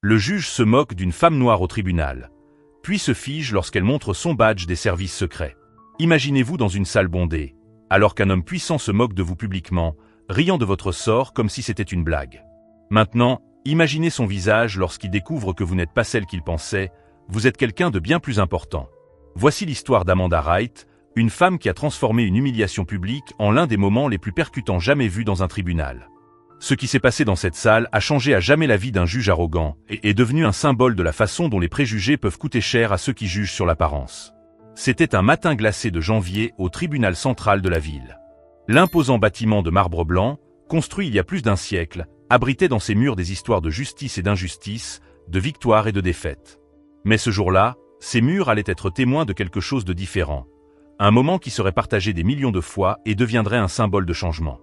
Le juge se moque d'une femme noire au tribunal, puis se fige lorsqu'elle montre son badge des services secrets. Imaginez-vous dans une salle bondée, alors qu'un homme puissant se moque de vous publiquement, riant de votre sort comme si c'était une blague. Maintenant, imaginez son visage lorsqu'il découvre que vous n'êtes pas celle qu'il pensait, vous êtes quelqu'un de bien plus important. Voici l'histoire d'Amanda Wright, une femme qui a transformé une humiliation publique en l'un des moments les plus percutants jamais vus dans un tribunal. Ce qui s'est passé dans cette salle a changé à jamais la vie d'un juge arrogant et est devenu un symbole de la façon dont les préjugés peuvent coûter cher à ceux qui jugent sur l'apparence. C'était un matin glacé de janvier au tribunal central de la ville. L'imposant bâtiment de marbre blanc, construit il y a plus d'un siècle, abritait dans ses murs des histoires de justice et d'injustice, de victoire et de défaite. Mais ce jour-là, ces murs allaient être témoins de quelque chose de différent. Un moment qui serait partagé des millions de fois et deviendrait un symbole de changement.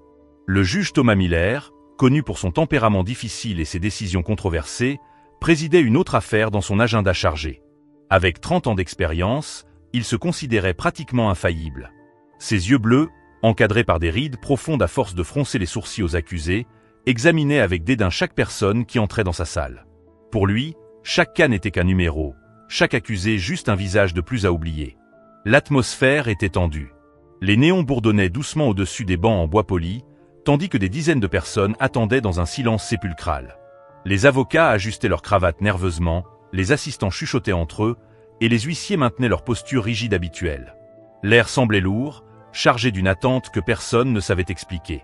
Le juge Thomas Miller, connu pour son tempérament difficile et ses décisions controversées, présidait une autre affaire dans son agenda chargé. Avec 30 ans d'expérience, il se considérait pratiquement infaillible. Ses yeux bleus, encadrés par des rides profondes à force de froncer les sourcils aux accusés, examinaient avec dédain chaque personne qui entrait dans sa salle. Pour lui, chaque cas n'était qu'un numéro, chaque accusé juste un visage de plus à oublier. L'atmosphère était tendue. Les néons bourdonnaient doucement au-dessus des bancs en bois poli, tandis que des dizaines de personnes attendaient dans un silence sépulcral. Les avocats ajustaient leurs cravates nerveusement, les assistants chuchotaient entre eux, et les huissiers maintenaient leur posture rigide habituelle. L'air semblait lourd, chargé d'une attente que personne ne savait expliquer.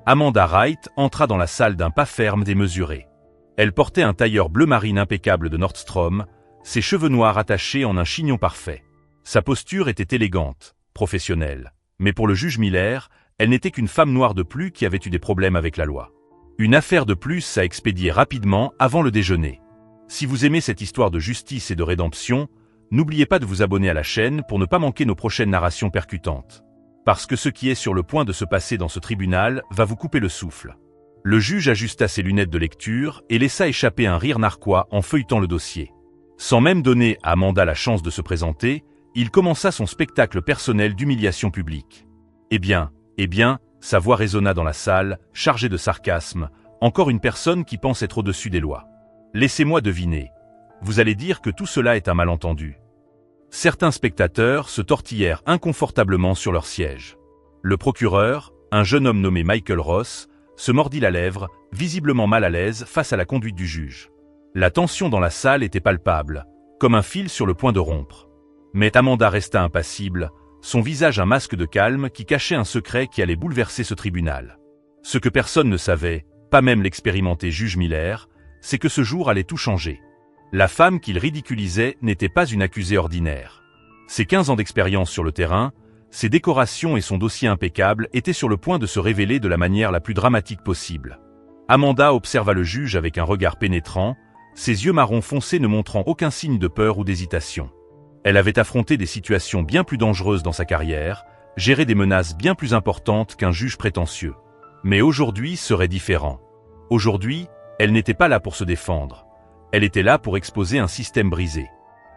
Amanda Wright entra dans la salle d'un pas ferme démesuré. Elle portait un tailleur bleu marine impeccable de Nordstrom, ses cheveux noirs attachés en un chignon parfait. Sa posture était élégante, professionnelle, mais pour le juge Miller, elle n'était qu'une femme noire de plus qui avait eu des problèmes avec la loi. Une affaire de plus à expédier rapidement avant le déjeuner. Si vous aimez cette histoire de justice et de rédemption, n'oubliez pas de vous abonner à la chaîne pour ne pas manquer nos prochaines narrations percutantes. Parce que ce qui est sur le point de se passer dans ce tribunal va vous couper le souffle. Le juge ajusta ses lunettes de lecture et laissa échapper un rire narquois en feuilletant le dossier. Sans même donner à Amanda la chance de se présenter, il commença son spectacle personnel d'humiliation publique. Eh bien, sa voix résonna dans la salle, chargée de sarcasme, encore une personne qui pense être au-dessus des lois. Laissez-moi deviner. Vous allez dire que tout cela est un malentendu. Certains spectateurs se tortillèrent inconfortablement sur leur siège. Le procureur, un jeune homme nommé Michael Ross, se mordit la lèvre, visiblement mal à l'aise face à la conduite du juge. La tension dans la salle était palpable, comme un fil sur le point de rompre. Mais Amanda resta impassible, son visage un masque de calme qui cachait un secret qui allait bouleverser ce tribunal. Ce que personne ne savait, pas même l'expérimenté juge Miller, c'est que ce jour allait tout changer. La femme qu'il ridiculisait n'était pas une accusée ordinaire. Ses 15 ans d'expérience sur le terrain, ses décorations et son dossier impeccable étaient sur le point de se révéler de la manière la plus dramatique possible. Amanda observa le juge avec un regard pénétrant, ses yeux marron foncé ne montrant aucun signe de peur ou d'hésitation. Elle avait affronté des situations bien plus dangereuses dans sa carrière, géré des menaces bien plus importantes qu'un juge prétentieux. Mais aujourd'hui serait différent. Aujourd'hui, elle n'était pas là pour se défendre. Elle était là pour exposer un système brisé.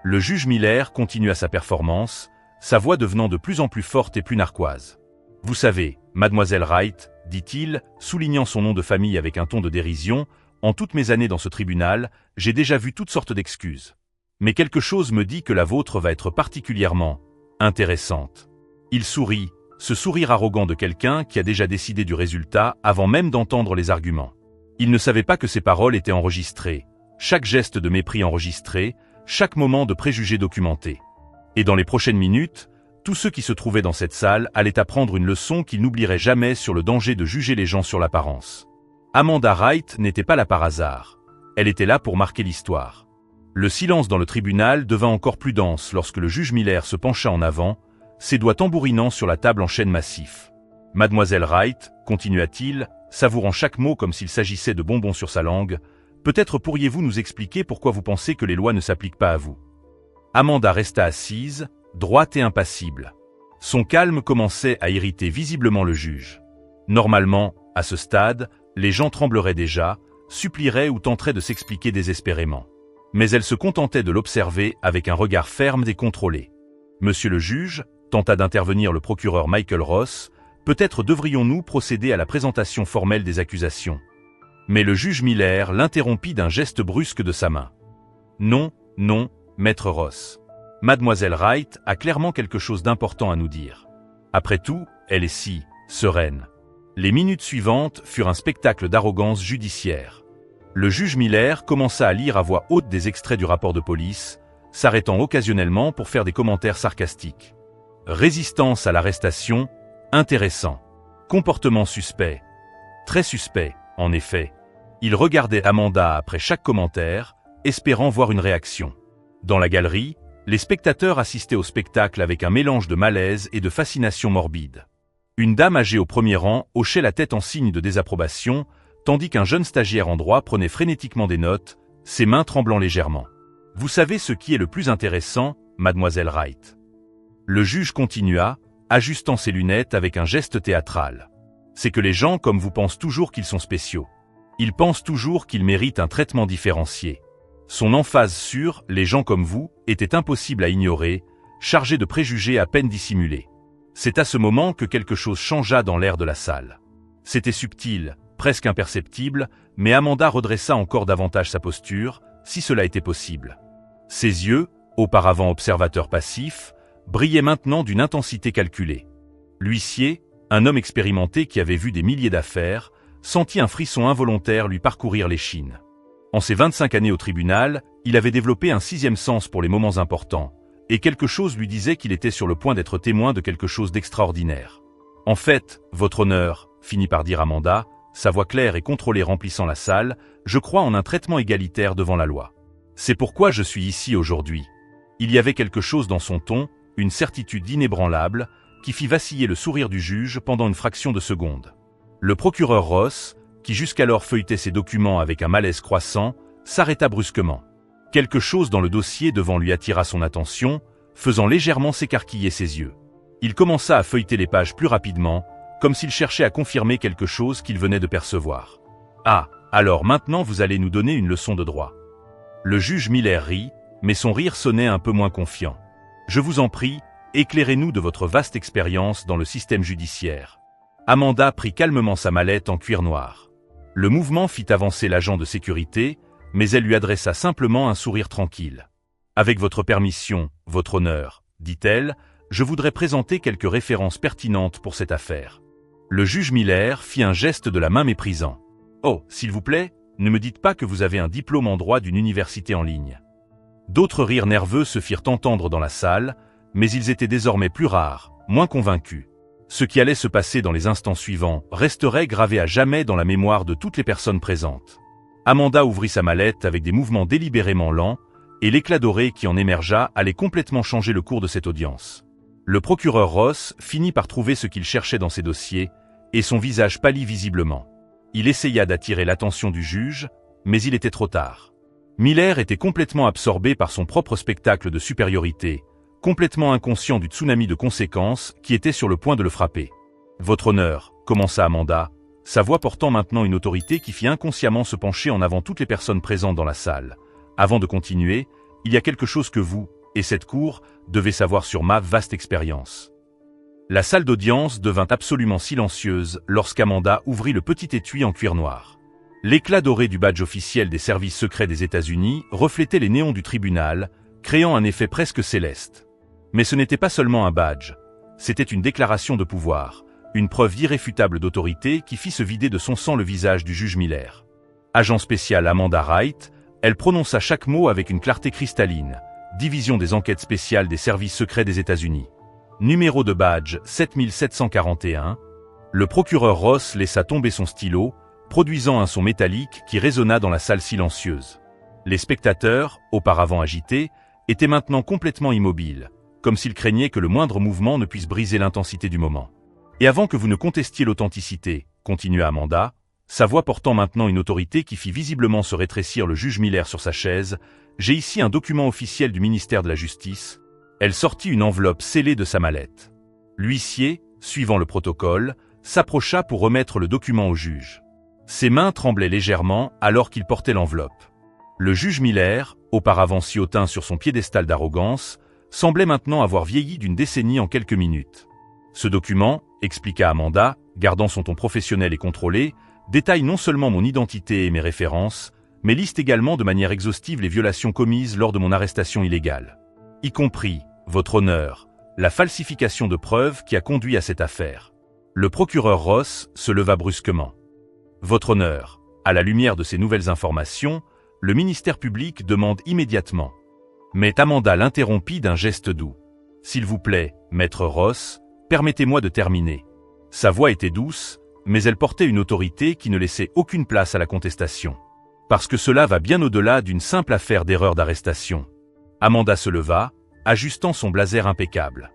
Le juge Miller continua sa performance, sa voix devenant de plus en plus forte et plus narquoise. « Vous savez, mademoiselle Wright, dit-il, soulignant son nom de famille avec un ton de dérision, en toutes mes années dans ce tribunal, j'ai déjà vu toutes sortes d'excuses. Mais quelque chose me dit que la vôtre va être particulièrement intéressante. » Il sourit, ce sourire arrogant de quelqu'un qui a déjà décidé du résultat avant même d'entendre les arguments. Il ne savait pas que ses paroles étaient enregistrées, chaque geste de mépris enregistré, chaque moment de préjugé documenté. Et dans les prochaines minutes, tous ceux qui se trouvaient dans cette salle allaient apprendre une leçon qu'ils n'oublieraient jamais sur le danger de juger les gens sur l'apparence. Amanda Wright n'était pas là par hasard. Elle était là pour marquer l'histoire. Le silence dans le tribunal devint encore plus dense lorsque le juge Miller se pencha en avant, ses doigts tambourinant sur la table en chêne massif. « Mademoiselle Wright, continua-t-il, savourant chaque mot comme s'il s'agissait de bonbons sur sa langue, peut-être pourriez-vous nous expliquer pourquoi vous pensez que les lois ne s'appliquent pas à vous. » Amanda resta assise, droite et impassible. Son calme commençait à irriter visiblement le juge. Normalement, à ce stade, les gens trembleraient déjà, supplieraient ou tenteraient de s'expliquer désespérément. Mais elle se contentait de l'observer avec un regard ferme et contrôlé. « Monsieur le juge, tenta d'intervenir le procureur Michael Ross, peut-être devrions-nous procéder à la présentation formelle des accusations. » Mais le juge Miller l'interrompit d'un geste brusque de sa main. Non, non, maître Ross. Mademoiselle Wright a clairement quelque chose d'important à nous dire. Après tout, elle est si sereine. Les minutes suivantes furent un spectacle d'arrogance judiciaire. Le juge Miller commença à lire à voix haute des extraits du rapport de police, s'arrêtant occasionnellement pour faire des commentaires sarcastiques. Résistance à l'arrestation, intéressant. Comportement suspect. Très suspect, en effet. Il regardait Amanda après chaque commentaire, espérant voir une réaction. Dans la galerie, les spectateurs assistaient au spectacle avec un mélange de malaise et de fascination morbide. Une dame âgée au premier rang hochait la tête en signe de désapprobation, tandis qu'un jeune stagiaire en droit prenait frénétiquement des notes, ses mains tremblant légèrement. « Vous savez ce qui est le plus intéressant, mademoiselle Wright ?» Le juge continua, ajustant ses lunettes avec un geste théâtral. « C'est que les gens comme vous pensent toujours qu'ils sont spéciaux. Ils pensent toujours qu'ils méritent un traitement différencié. Son emphase sur « les gens comme vous » était impossible à ignorer, chargé de préjugés à peine dissimulés. C'est à ce moment que quelque chose changea dans l'air de la salle. C'était subtil, presque imperceptible, mais Amanda redressa encore davantage sa posture, si cela était possible. Ses yeux, auparavant observateurs passifs, brillaient maintenant d'une intensité calculée. L'huissier, un homme expérimenté qui avait vu des milliers d'affaires, sentit un frisson involontaire lui parcourir l'échine. En ses 25 années au tribunal, il avait développé un sixième sens pour les moments importants, et quelque chose lui disait qu'il était sur le point d'être témoin de quelque chose d'extraordinaire. « En fait, votre honneur, » finit par dire Amanda, sa voix claire et contrôlée remplissant la salle, « je crois en un traitement égalitaire devant la loi. C'est pourquoi je suis ici aujourd'hui. » Il y avait quelque chose dans son ton, une certitude inébranlable, qui fit vaciller le sourire du juge pendant une fraction de seconde. Le procureur Ross, qui jusqu'alors feuilletait ses documents avec un malaise croissant, s'arrêta brusquement. Quelque chose dans le dossier devant lui attira son attention, faisant légèrement s'écarquiller ses yeux. Il commença à feuilleter les pages plus rapidement, comme s'il cherchait à confirmer quelque chose qu'il venait de percevoir. « Ah, alors maintenant vous allez nous donner une leçon de droit. » Le juge Miller rit, mais son rire sonnait un peu moins confiant. « Je vous en prie, éclairez-nous de votre vaste expérience dans le système judiciaire. » Amanda prit calmement sa mallette en cuir noir. Le mouvement fit avancer l'agent de sécurité, mais elle lui adressa simplement un sourire tranquille. « Avec votre permission, votre honneur, » dit-elle, « je voudrais présenter quelques références pertinentes pour cette affaire. » Le juge Miller fit un geste de la main méprisant. « Oh, s'il vous plaît, ne me dites pas que vous avez un diplôme en droit d'une université en ligne. » D'autres rires nerveux se firent entendre dans la salle, mais ils étaient désormais plus rares, moins convaincus. Ce qui allait se passer dans les instants suivants resterait gravé à jamais dans la mémoire de toutes les personnes présentes. Amanda ouvrit sa mallette avec des mouvements délibérément lents, et l'éclat doré qui en émergea allait complètement changer le cours de cette audience. Le procureur Ross finit par trouver ce qu'il cherchait dans ses dossiers, et son visage pâlit visiblement. Il essaya d'attirer l'attention du juge, mais il était trop tard. Miller était complètement absorbé par son propre spectacle de supériorité, complètement inconscient du tsunami de conséquences qui était sur le point de le frapper. « Votre honneur », commença Amanda, sa voix portant maintenant une autorité qui fit inconsciemment se pencher en avant toutes les personnes présentes dans la salle. Avant de continuer, il y a quelque chose que vous, et cette cour, devez savoir sur ma vaste expérience. La salle d'audience devint absolument silencieuse lorsqu'Amanda ouvrit le petit étui en cuir noir. L'éclat doré du badge officiel des services secrets des États-Unis reflétait les néons du tribunal, créant un effet presque céleste. Mais ce n'était pas seulement un badge, c'était une déclaration de pouvoir, une preuve irréfutable d'autorité qui fit se vider de son sang le visage du juge Miller. Agent spécial Amanda Wright, elle prononça chaque mot avec une clarté cristalline. Division des enquêtes spéciales des services secrets des États-Unis. Numéro de badge 7741. Le procureur Ross laissa tomber son stylo, produisant un son métallique qui résonna dans la salle silencieuse. Les spectateurs, auparavant agités, étaient maintenant complètement immobiles, comme s'ils craignaient que le moindre mouvement ne puisse briser l'intensité du moment. Et avant que vous ne contestiez l'authenticité, continua Amanda, sa voix portant maintenant une autorité qui fit visiblement se rétrécir le juge Miller sur sa chaise, j'ai ici un document officiel du ministère de la Justice. Elle sortit une enveloppe scellée de sa mallette. L'huissier, suivant le protocole, s'approcha pour remettre le document au juge. Ses mains tremblaient légèrement alors qu'il portait l'enveloppe. Le juge Miller, auparavant si hautain sur son piédestal d'arrogance, semblait maintenant avoir vieilli d'une décennie en quelques minutes. Ce document, expliqua Amanda, gardant son ton professionnel et contrôlé, détaille non seulement mon identité et mes références, mais liste également de manière exhaustive les violations commises lors de mon arrestation illégale. Y compris, votre honneur, la falsification de preuves qui a conduit à cette affaire. Le procureur Ross se leva brusquement. Votre honneur, à la lumière de ces nouvelles informations, le ministère public demande immédiatement. Mais Amanda l'interrompit d'un geste doux. S'il vous plaît, maître Ross, permettez-moi de terminer. Sa voix était douce, mais elle portait une autorité qui ne laissait aucune place à la contestation. Parce que cela va bien au-delà d'une simple affaire d'erreur d'arrestation. Amanda se leva, ajustant son blazer impeccable.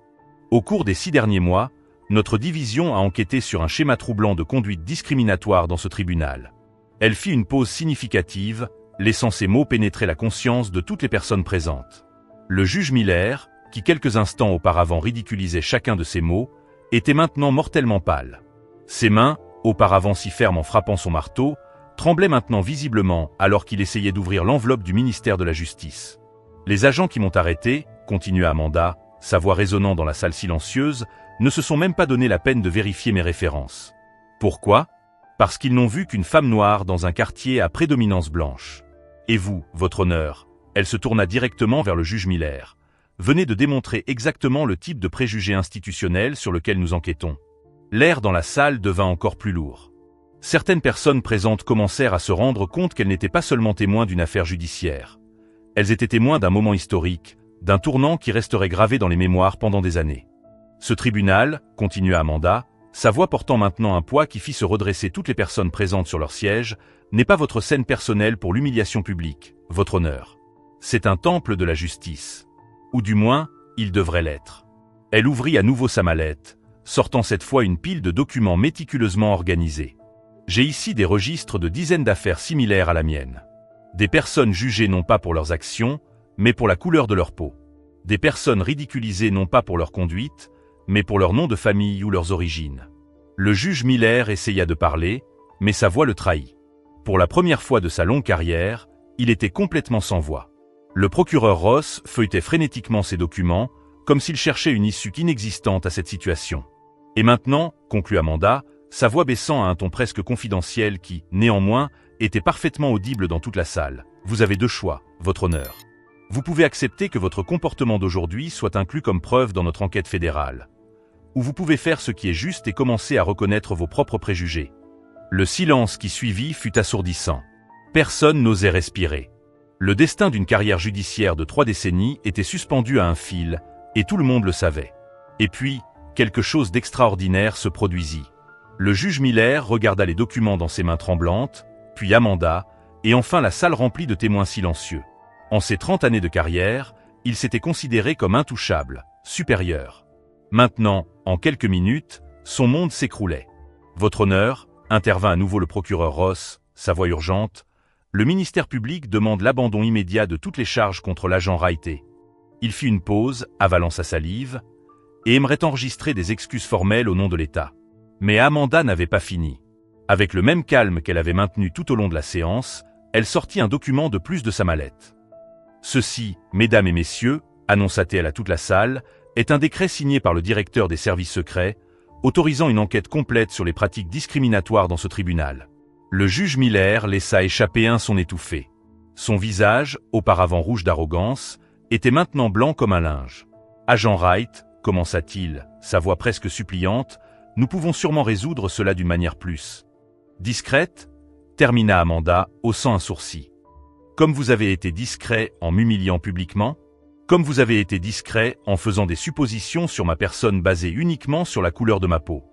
Au cours des 6 derniers mois, notre division a enquêté sur un schéma troublant de conduite discriminatoire dans ce tribunal. Elle fit une pause significative, laissant ces mots pénétrer la conscience de toutes les personnes présentes. Le juge Miller, qui quelques instants auparavant ridiculisait chacun de ces mots, était maintenant mortellement pâle. Ses mains, auparavant si fermes en frappant son marteau, tremblaient maintenant visiblement alors qu'il essayait d'ouvrir l'enveloppe du ministère de la Justice. Les agents qui m'ont arrêté, continua Amanda, sa voix résonnant dans la salle silencieuse, ne se sont même pas donné la peine de vérifier mes références. Pourquoi? Parce qu'ils n'ont vu qu'une femme noire dans un quartier à prédominance blanche. Et vous, votre honneur, elle se tourna directement vers le juge Miller. Venez de démontrer exactement le type de préjugé institutionnel sur lequel nous enquêtons. L'air dans la salle devint encore plus lourd. Certaines personnes présentes commencèrent à se rendre compte qu'elles n'étaient pas seulement témoins d'une affaire judiciaire. Elles étaient témoins d'un moment historique, d'un tournant qui resterait gravé dans les mémoires pendant des années. Ce tribunal, continua Amanda, sa voix portant maintenant un poids qui fit se redresser toutes les personnes présentes sur leur siège, n'est pas votre scène personnelle pour l'humiliation publique, votre honneur. C'est un temple de la justice. Ou du moins, il devrait l'être. Elle ouvrit à nouveau sa mallette, sortant cette fois une pile de documents méticuleusement organisés. J'ai ici des registres de dizaines d'affaires similaires à la mienne. Des personnes jugées non pas pour leurs actions, mais pour la couleur de leur peau. Des personnes ridiculisées non pas pour leur conduite, mais pour leur nom de famille ou leurs origines. Le juge Miller essaya de parler, mais sa voix le trahit. Pour la première fois de sa longue carrière, il était complètement sans voix. Le procureur Ross feuilletait frénétiquement ses documents, comme s'il cherchait une issue inexistante à cette situation. Et maintenant, conclut Amanda, sa voix baissant à un ton presque confidentiel qui, néanmoins, était parfaitement audible dans toute la salle. Vous avez 2 choix, votre honneur. Vous pouvez accepter que votre comportement d'aujourd'hui soit inclus comme preuve dans notre enquête fédérale. Ou vous pouvez faire ce qui est juste et commencer à reconnaître vos propres préjugés. Le silence qui suivit fut assourdissant. Personne n'osait respirer. Le destin d'une carrière judiciaire de 3 décennies était suspendu à un fil, et tout le monde le savait. Et puis, quelque chose d'extraordinaire se produisit. Le juge Miller regarda les documents dans ses mains tremblantes, puis Amanda, et enfin la salle remplie de témoins silencieux. En ses 30 années de carrière, il s'était considéré comme intouchable, supérieur. Maintenant, en quelques minutes, son monde s'écroulait. Votre honneur, intervint à nouveau le procureur Ross, sa voix urgente, le ministère public demande l'abandon immédiat de toutes les charges contre l'agent Wrighté. Il fit une pause, avalant sa salive, et aimerait enregistrer des excuses formelles au nom de l'État. Mais Amanda n'avait pas fini. Avec le même calme qu'elle avait maintenu tout au long de la séance, elle sortit un document de plus de sa mallette. Ceci, mesdames et messieurs, annonça-t-elle à toute la salle, est un décret signé par le directeur des services secrets, autorisant une enquête complète sur les pratiques discriminatoires dans ce tribunal. Le juge Miller laissa échapper un son étouffé. Son visage, auparavant rouge d'arrogance, était maintenant blanc comme un linge. « Agent Wright, commença-t-il, sa voix presque suppliante, nous pouvons sûrement résoudre cela d'une manière plus discrète ?» termina Amanda, haussant un sourcil. « Comme vous avez été discret en m'humiliant publiquement ? Comme vous avez été discret en faisant des suppositions sur ma personne basées uniquement sur la couleur de ma peau. »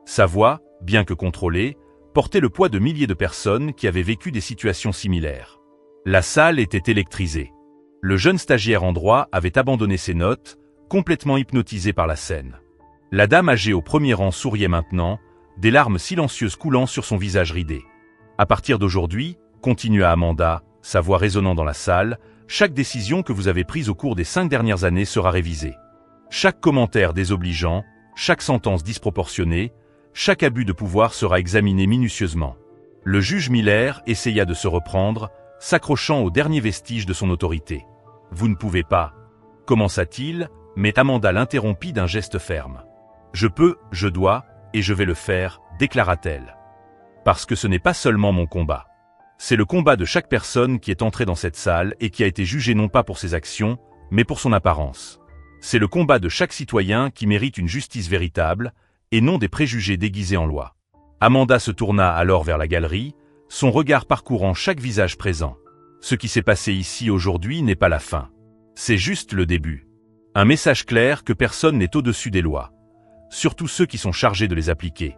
Sa voix, bien que contrôlée, portait le poids de milliers de personnes qui avaient vécu des situations similaires. La salle était électrisée. Le jeune stagiaire en droit avait abandonné ses notes, complètement hypnotisé par la scène. La dame âgée au premier rang souriait maintenant, des larmes silencieuses coulant sur son visage ridé. « À partir d'aujourd'hui, continua Amanda, sa voix résonnant dans la salle, chaque décision que vous avez prise au cours des 5 dernières années sera révisée. Chaque commentaire désobligeant, chaque sentence disproportionnée, chaque abus de pouvoir sera examiné minutieusement. » Le juge Miller essaya de se reprendre, s'accrochant aux derniers vestiges de son autorité. « Vous ne pouvez pas. » commença-t-il, mais Amanda l'interrompit d'un geste ferme. « Je peux, je dois, et je vais le faire, déclara-t-elle. Parce que ce n'est pas seulement mon combat. C'est le combat de chaque personne qui est entrée dans cette salle et qui a été jugée non pas pour ses actions, mais pour son apparence. C'est le combat de chaque citoyen qui mérite une justice véritable, et non des préjugés déguisés en loi. Amanda se tourna alors vers la galerie, son regard parcourant chaque visage présent. Ce qui s'est passé ici aujourd'hui n'est pas la fin. C'est juste le début. Un message clair que personne n'est au-dessus des lois. Surtout ceux qui sont chargés de les appliquer.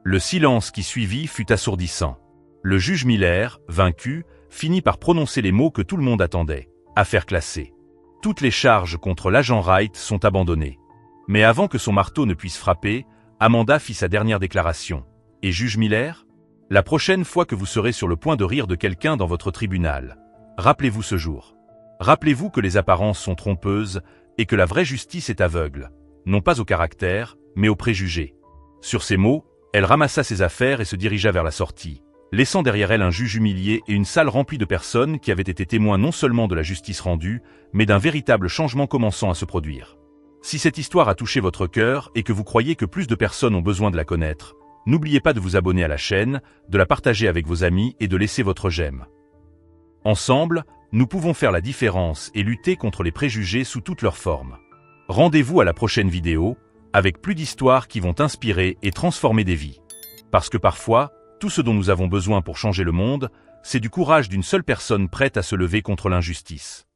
Le silence qui suivit fut assourdissant. Le juge Miller, vaincu, finit par prononcer les mots que tout le monde attendait. Affaire classée. Toutes les charges contre l'agent Wright sont abandonnées. Mais avant que son marteau ne puisse frapper, Amanda fit sa dernière déclaration. Et juge Miller? La prochaine fois que vous serez sur le point de rire de quelqu'un dans votre tribunal, rappelez-vous ce jour. Rappelez-vous que les apparences sont trompeuses et que la vraie justice est aveugle, non pas au caractère, mais aux préjugés. Sur ces mots, elle ramassa ses affaires et se dirigea vers la sortie, laissant derrière elle un juge humilié et une salle remplie de personnes qui avaient été témoins non seulement de la justice rendue, mais d'un véritable changement commençant à se produire. Si cette histoire a touché votre cœur et que vous croyez que plus de personnes ont besoin de la connaître, n'oubliez pas de vous abonner à la chaîne, de la partager avec vos amis et de laisser votre j'aime. Ensemble, nous pouvons faire la différence et lutter contre les préjugés sous toutes leurs formes. Rendez-vous à la prochaine vidéo, avec plus d'histoires qui vont inspirer et transformer des vies. Parce que parfois, tout ce dont nous avons besoin pour changer le monde, c'est du courage d'une seule personne prête à se lever contre l'injustice.